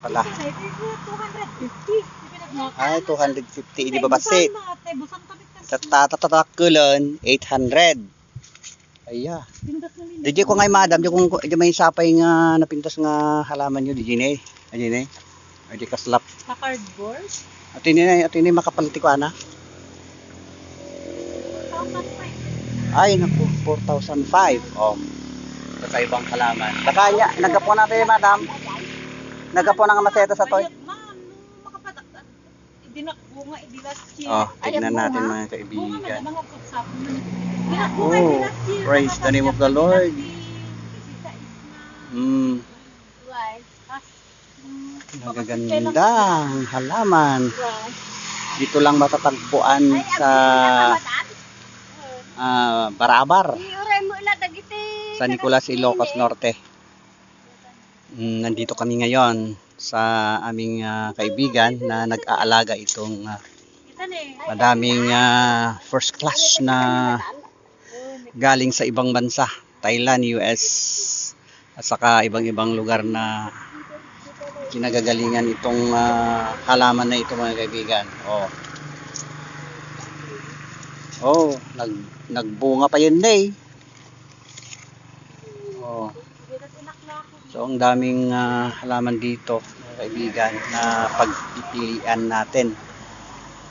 Pala. 250. Ay, 250. Di ba basit? Tatatakulon, 800. Aya. DJ ko ngay madam, di may sapay nga napintas nga halaman nyo, DJ ne. DJ ne. Ay di kaslap. Sa cardboard? At ini makapaliti ko ana. 4,500. Ay naku, 4,005. Oh. Kakaibang halaman. Sakanya, nagapo natin madam. Nagapo na nga maseta sa toy. Oh, tignan natin mga kaibigan. Oh, praise the name of the Lord. Nagaganda ang halaman. Dito lang matatagpuan sa Barabar, San Nicolas, Ilocos Norte. Nandito kami ngayon sa aming kaibigan na nag-aalaga itong madaming first class na galing sa ibang bansa, Thailand, US, at saka ibang-ibang lugar na kinagagalingan itong halaman na ito mga kaibigan. Nagbunga pa yun eh. So ang daming halaman dito mga kaibigan na pagpipilian natin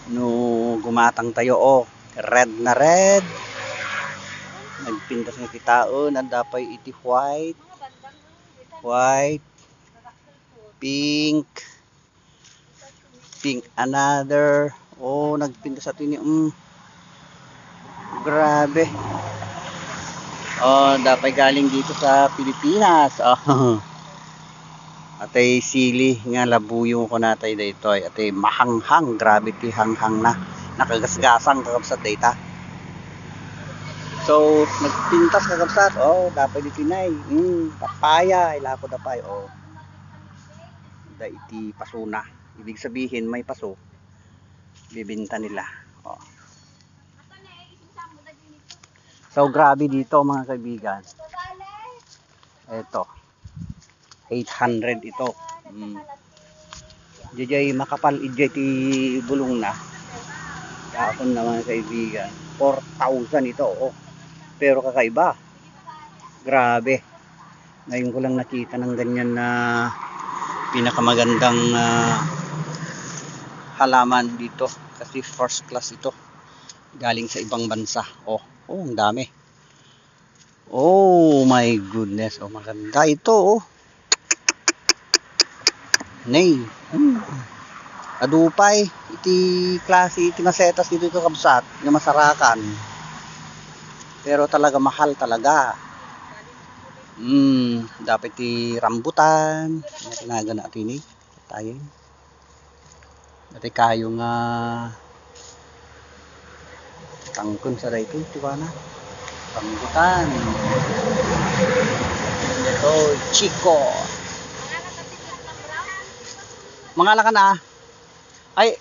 no gumatang tayo. Red na red, nagpintas ng kitaon, nandapay iti white, pink another. Nagpintas ato ini grabe. Dapat galing dito sa Pilipinas. Atay sili nga labuyo ko natay dito. Atay mahanghang, grabe ti hanghang na. Nakagasgasang kakabsat data. So, nagpintas kakabsat. Dapat ditinay. Papaya, ilako dapay. Da iti paso na. Ibig sabihin may paso. Bibinta nila. So grabe dito mga kaibigan. Ito. 800 ito. Dijay makapal ijay ti bulong na. Kapon na mga kaibigan. 4,000 ito. Pero kakaiba. Grabe. Ngayon ko lang nakita ng ganyan na pinakamagandang halaman dito. Kasi first class ito. Galing sa ibang bansa. Ang dami. Oh my goodness. Maganda ito. Nay. Adupay. Iti klase, iti masetas dito ito kabsat. Yung masarakan. Pero talaga mahal talaga. Dapat iti rambutan. Tinaga natin tayo. Dati kayo nga tangkon sa dito, diba na? Rambutan. Ito, Chico. Mangala ka na. Ay,